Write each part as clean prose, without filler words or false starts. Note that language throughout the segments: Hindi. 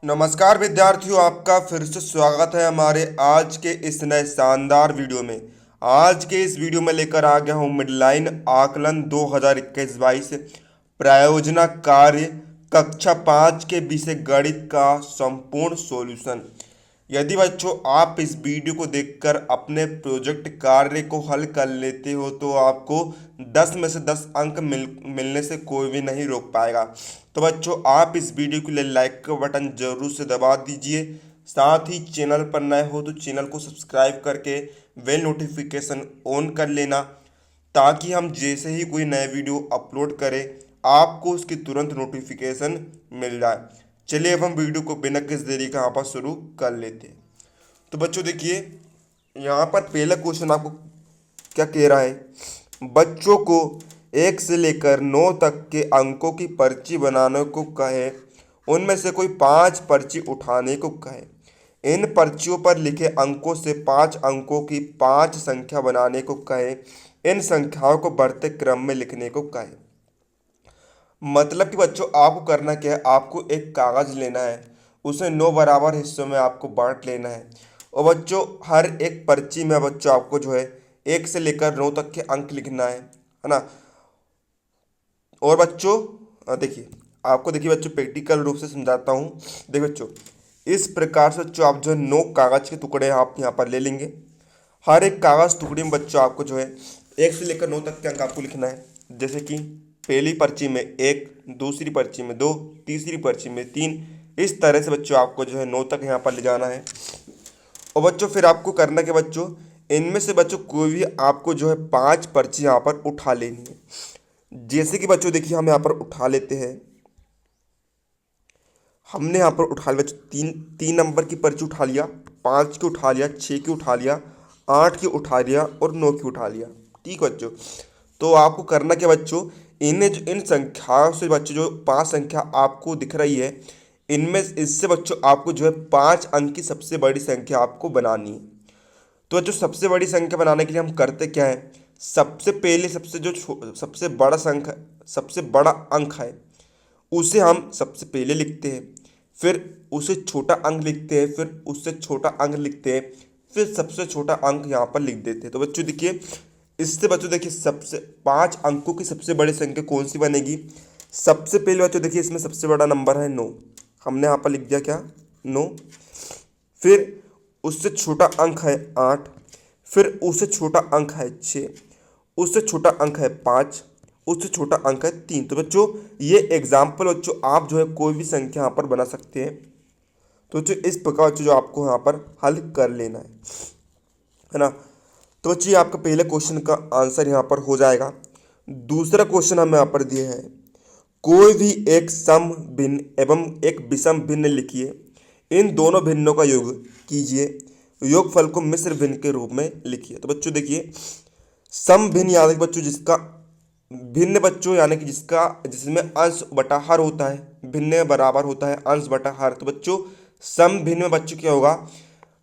नमस्कार विद्यार्थियों, आपका फिर से स्वागत है हमारे आज के इस नए शानदार वीडियो में। आज के इस वीडियो में लेकर आ गया हूँ मिडलाइन आकलन 2021-22 प्रायोजना कार्य कक्षा 5 के विषय गणित का संपूर्ण सॉल्यूशन। यदि बच्चों आप इस वीडियो को देखकर अपने प्रोजेक्ट कार्य को हल कर लेते हो तो आपको 10 में से 10 अंक मिलने से कोई भी नहीं रोक पाएगा। तो बच्चों आप इस वीडियो के लिए लाइक का बटन जरूर से दबा दीजिए। साथ ही चैनल पर नए हो तो चैनल को सब्सक्राइब करके बेल नोटिफिकेशन ऑन कर लेना, ताकि हम जैसे ही कोई नया वीडियो अपलोड करें आपको उसकी तुरंत नोटिफिकेशन मिल जाए। चलिए अब हम वीडियो को बिना किसी देरी का यहाँ पर शुरू कर लेते हैं। तो बच्चों देखिए, यहाँ पर पहला क्वेश्चन आपको क्या कह रहा है। बच्चों को 1 से लेकर 9 तक के अंकों की पर्ची बनाने को कहे, उनमें से कोई 5 पर्ची उठाने को कहे। इन पर्चियों पर लिखे अंकों से 5 अंकों की 5 संख्या बनाने को कहे। इन संख्याओं को बढ़ते क्रम में लिखने को कहे। मतलब कि बच्चों आपको करना क्या है, आपको एक कागज़ लेना है, उसे 9 बराबर हिस्सों में आपको बांट लेना है। और बच्चों हर एक पर्ची में बच्चों आपको जो है 1 से लेकर 9 तक के अंक लिखना है ना। और बच्चों देखिए, आपको देखिए बच्चों प्रैक्टिकल रूप से समझाता हूँ। देखिए बच्चों, इस प्रकार से बच्चों आप जो है 9 कागज़ के टुकड़े आप यहाँ पर ले लेंगे। हर एक कागज़ टुकड़े में बच्चों आपको जो है 1 से लेकर 9 तक के अंक आपको लिखना है। जैसे कि पहली पर्ची में 1, दूसरी पर्ची में 2, तीसरी पर्ची में 3। इस तरह से बच्चों आपको जो है 9 तक यहाँ पर ले जाना है। और बच्चों फिर आपको करना कि बच्चों इनमें से बच्चों कोई भी आपको जो है 5 पर्ची यहाँ पर उठा लेनी है। जैसे कि बच्चों देखिए हम यहाँ पर उठा लेते हैं। हमने यहाँ पर उठा लिया बच्चों, तीन नंबर की पर्ची उठा लिया, 5 की उठा लिया, 6 की उठा लिया, 8 की उठा लिया और 9 की उठा लिया। ठीक बच्चों, तो आपको करना क्या बच्चों, इन संख्याओं से बच्चों जो 5 संख्या आपको दिख रही है, इनमें इससे बच्चों आपको जो है 5 अंक की सबसे बड़ी संख्या आपको बनानी है। तो बच्चों सबसे बड़ी संख्या बनाने के लिए हम करते क्या है, सबसे पहले सबसे बड़ा संख्या, सबसे बड़ा अंक है उसे हम सबसे पहले लिखते हैं, फिर उसे छोटा अंक लिखते हैं, फिर उससे छोटा अंक लिखते हैं, फिर सबसे छोटा अंक यहाँ पर लिख देते हैं। तो बच्चों देखिए, इससे बच्चों देखिए सबसे 5 अंकों की सबसे बड़ी संख्या कौन सी बनेगी। सबसे पहले बच्चों देखिए इसमें सबसे बड़ा नंबर है 9, हमने यहाँ पर लिख दिया क्या 9। फिर उससे छोटा अंक है 8, फिर उससे छोटा अंक है 6, उससे छोटा अंक है 5, उससे छोटा अंक है 3। तो बच्चों ये एग्जाम्पल बच्चों आप जो है कोई भी संख्या यहाँ पर बना सकते हैं। तो बच्चों इस प्रकार बच्चों जो आपको यहाँ पर हल कर लेना है ना। तो बच्चों ये आपका पहले क्वेश्चन का आंसर यहाँ पर हो जाएगा। दूसरा क्वेश्चन हमें यहाँ पर दिए हैं, कोई भी एक सम भिन्न एवं एक विषम भिन्न लिखिए, इन दोनों भिन्नों का योग कीजिए, योगफल को मिश्र भिन्न के रूप में लिखिए। तो बच्चों देखिए, सम भिन्न यानी कि बच्चों जिसका भिन्न बच्चों यानी कि जिसमें अंश बटा हर होता है, भिन्न बराबर होता है अंश बटा हर। तो बच्चों सम भिन्न में बच्चों क्या होगा,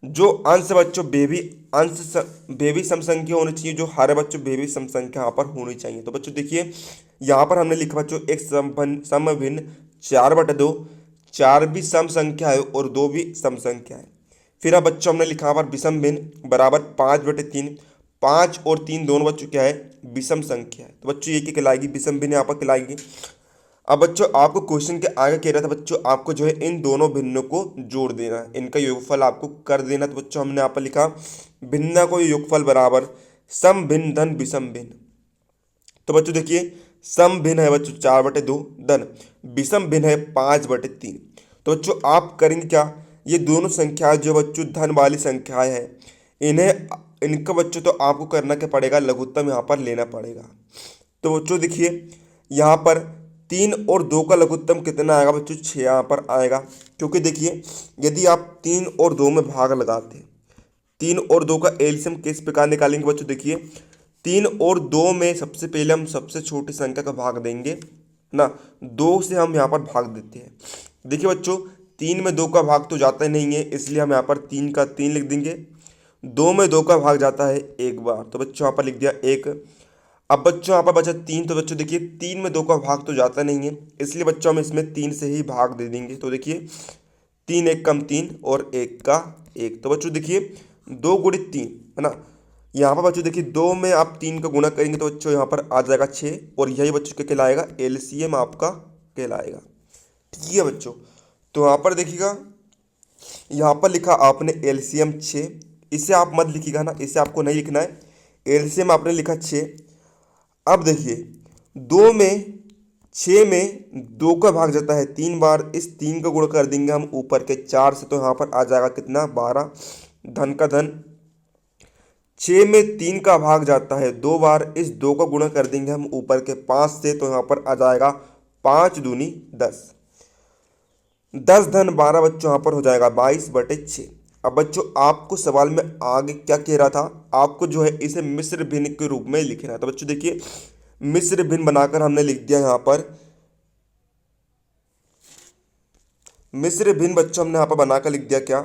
जो अंश बच्चों बेबी सम संख्या होनी चाहिए, जो हर बच्चों बेबी सम संख्या यहाँ पर होनी चाहिए। तो बच्चों देखिए यहाँ पर हमने लिखा बच्चों एक सम भिन्न 4/2, 4 भी सम संख्या है और 2 भी सम संख्या है। फिर अब बच्चों हमने लिखा पर विषम भिन्न बराबर 5/3, 5 और 3 दोनों बच्चों क्या है विषम संख्या है। तो बच्चों ये क्या कहलाएगी, विषम भिन्न यहाँ पर कहलाएगी। अब बच्चों आपको क्वेश्चन के आगे कह रहा था बच्चों आपको जो है इन दोनों भिन्नों को जोड़ देना है, इनका योगफल आपको कर देना। तो बच्चों हमने यहाँ पर लिखा भिन्न को योगफल बराबर सम भिन्न धन विषम भिन्न। तो बच्चों देखिए सम भिन्न है बच्चों 4/2 धन विषम भिन्न है 5/3। तो बच्चों आप करेंगे क्या, ये दोनों संख्याएं जो बच्चों धन वाली संख्याएं हैं, इनका बच्चों तो आपको करना क्या पड़ेगा, लघुत्तम यहाँ पर लेना पड़ेगा। तो बच्चों देखिए यहाँ पर 3 और 2 का लघुत्तम कितना आएगा बच्चों, 6 यहाँ पर आएगा। क्योंकि देखिए यदि आप 3 और 2 में भाग लगाते हैं, 3 और 2 का एलसीएम किस प्रकार निकालेंगे बच्चों, देखिए 3 और 2 में सबसे पहले हम सबसे छोटी संख्या का भाग देंगे ना, 2 से हम यहाँ पर भाग देते हैं। देखिए बच्चों 3 में 2 का भाग तो जाता ही नहीं है, इसलिए हम यहाँ पर 3 का 3 लिख देंगे। 2 में 2 का भाग जाता है एक बार, तो बच्चों यहाँ पर लिख दिया 1। अब बच्चों यहाँ पर बचा 3, तो बच्चों देखिए 3 में 2 का भाग तो जाता नहीं है, इसलिए बच्चों हम इसमें 3 से ही भाग दे देंगे। तो देखिए 3 1 कम 3 और 1 का 1। तो बच्चों देखिए 2 गुणित 3 है ना। यहाँ पर बच्चों देखिए 2 में आप 3 का गुणा करेंगे तो बच्चों यहाँ पर आ जाएगा 6 और यही बच्चों क्या कहलाएगा, एलसीएम आपका कहलाएगा। ठीक है बच्चों, तो यहाँ पर देखिएगा, यहाँ पर लिखा आपने एलसीएम 6, इसे आप मत लिखिएगा ना, इसे आपको नहीं लिखना है। एलसीएम आपने लिखा 6। अब देखिए 2 में 6 में 2 का भाग जाता है 3 बार, इस 3 का गुणा कर देंगे हम ऊपर के 4 से, तो यहाँ पर आ जाएगा कितना, 12, धन का धन। 6 में 3 का भाग जाता है 2 बार, इस 2 का गुणा कर देंगे हम ऊपर के 5 से, तो यहाँ पर आ जाएगा 5 दूनी 10, 10 धन 12 बच्चों यहाँ पर हो जाएगा 22/6। अब बच्चों आपको सवाल में आगे क्या कह रहा था, आपको जो है इसे मिश्र भिन्न के रूप में लिखना है। तो बच्चों देखिए मिश्र भिन्न बनाकर हमने लिख दिया यहाँ पर, मिश्र भिन्न बच्चों हमने यहाँ पर बनाकर लिख दिया क्या,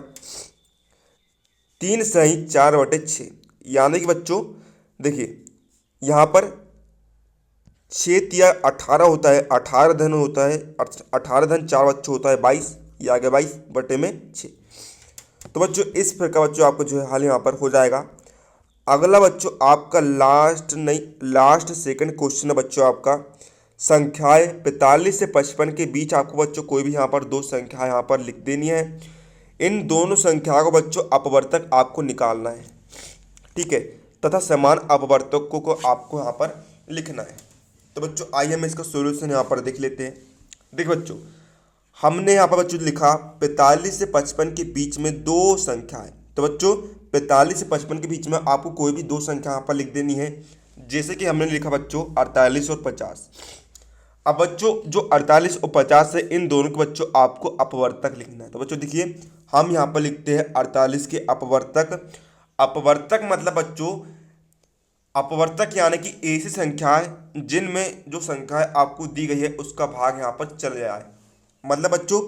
3 सही 4/6। यानी कि बच्चों देखिए यहाँ पर 6 तिया 18 होता है, 18 धन होता है, 18 धन 4 बच्चों होता है 22, ये आ गया 22/6। तो बच्चों इस प्रकार बच्चों आपको जो है हाल यहाँ पर हो जाएगा। अगला बच्चों आपका लास्ट सेकंड क्वेश्चन है बच्चों आपका, संख्याएं 45 से 55 के बीच आपको बच्चों कोई भी यहाँ पर दो संख्या यहाँ पर लिख देनी है। इन दोनों संख्याओं को बच्चों अपवर्तक आपको निकालना है, ठीक है, तथा समान अपवर्तकों को आपको यहाँ पर लिखना है। तो बच्चों आइए हम इसका सॉल्यूशन यहाँ पर देख लेते हैं। देखो बच्चों हमने यहाँ पर बच्चों लिखा 45 से 55 के बीच में दो संख्याएं, तो बच्चों 45 से 55 के बीच में आपको कोई भी दो संख्या यहाँ पर लिख देनी है। जैसे कि हमने लिखा बच्चों 48 और 50। अब बच्चों जो 48 और 50 है इन दोनों के बच्चों आपको अपवर्तक लिखना है। तो बच्चों देखिए हम यहाँ पर लिखते हैं 48 के अपवर्तक। अपवर्तक मतलब बच्चों अपवर्तक यानी कि ऐसी संख्याएं जिनमें जो संख्याएं आपको दी गई है उसका भाग यहाँ पर चल जाए। मतलब बच्चों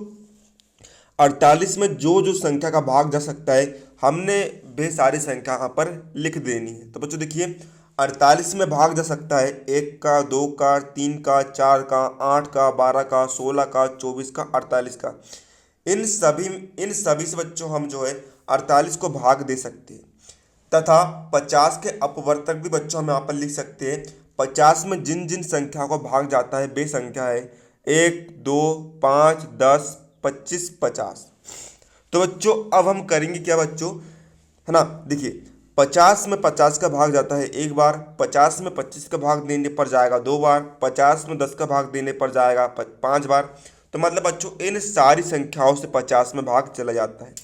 48 में जो जो संख्या का भाग जा सकता है हमने वे सारी संख्या यहाँ पर लिख देनी है। तो बच्चों देखिए 48 में भाग जा सकता है 1 का, 2 का, 3 का, 4 का, 8 का, 12 का, 16 का, 24 का, 48 का। इन सभी से बच्चों हम जो है 48 को भाग दे सकते हैं। तथा 50 के अपवर्तक भी बच्चों हम यहाँ पर लिख सकते हैं। 50 में जिन जिन संख्या को भाग जाता है वे संख्या है 1, 2, 5, 10, 25, 50। तो बच्चों अब हम करेंगे क्या बच्चों, है ना, देखिए 50 में 50 का भाग जाता है एक बार, 50 में 25 का भाग देने पर जाएगा दो बार, 50 में 10 का भाग देने पर जाएगा 5 बार। तो मतलब बच्चों इन सारी संख्याओं से 50 में भाग चला जाता है।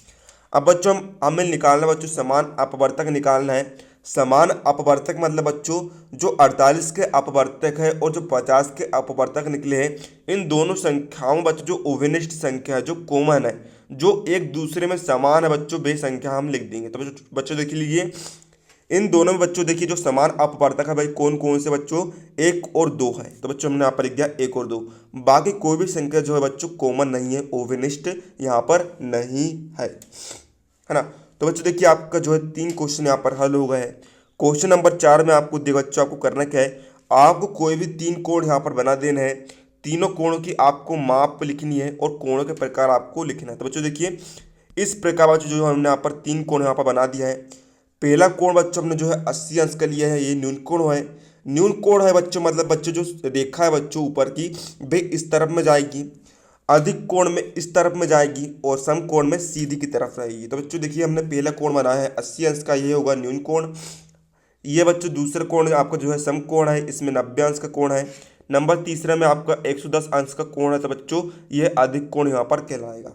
अब बच्चों हमें निकालना बच्चों समान अपवर्तक निकालना है। समान अपवर्तक मतलब बच्चों जो 48 के अपवर्तक है और जो 50 के अपवर्तक निकले हैं इन दोनों संख्याओं में बच्चों जो ओवेनिस्ट संख्या है, जो कॉमन है, जो एक दूसरे में समान है बच्चों, वे संख्या हम लिख देंगे। तो बच्चों देख लीजिए इन दोनों में बच्चों देखिए जो समान अपवर्तक है भाई कौन कौन से बच्चों, 1 और 2 है। तो बच्चों हमने यहाँ पर लिख दिया 1 और 2। बाकी कोई भी संख्या जो है बच्चों कॉमन नहीं है, ओवेनिस्ट यहाँ पर नहीं है ना। तो बच्चों देखिए आपका जो है 3 क्वेश्चन यहाँ पर हल हो गए हैं। क्वेश्चन नंबर 4 में आपको देखो बच्चों आपको करना क्या है, आपको कोई भी 3 कोण यहाँ पर बना देना है। तीनों कोणों की आपको माप लिखनी है और कोणों के प्रकार आपको लिखना है। तो बच्चों देखिए इस प्रकार बच्चों जो हमने यहाँ पर 3 कोण यहाँ पर बना दिया है। पहला कोण बच्चों हमने जो है 80 अंश का लिया है, ये न्यून कोण है। न्यून कोण है बच्चों मतलब बच्चों जो रेखा है बच्चों ऊपर की वे इस तरफ में जाएगी, अधिक कोण में इस तरफ में जाएगी और सम कोण में सीधी की तरफ रहेगी। तो बच्चों देखिए हमने पहला कोण बनाया है 80 अंश का, ये होगा न्यून कोण। ये बच्चों दूसरा कोण आपका जो है सम कोण है, इसमें 90 अंश का कोण है। नंबर तीसरा में आपका 110 अंश का कोण है। तो बच्चों यह अधिक कोण यहाँ पर कहलाएगा।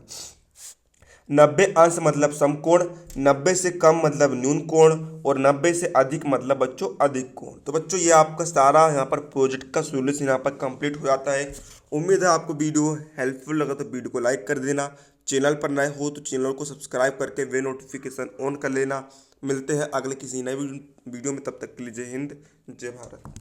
90 अंश मतलब समकोण, 90 से कम मतलब न्यून कोण और 90 से अधिक मतलब बच्चों अधिक कोण। तो बच्चों ये आपका सारा यहाँ पर प्रोजेक्ट का सॉल्यूशन यहाँ पर कंप्लीट हो जाता है। उम्मीद है आपको वीडियो हेल्पफुल लगा तो वीडियो को लाइक कर देना। चैनल पर नए हो तो चैनल को सब्सक्राइब करके वे नोटिफिकेशन ऑन कर लेना। मिलते हैं अगले किसी नए वीडियो में, तब तक के लिए जय हिंद जय भारत।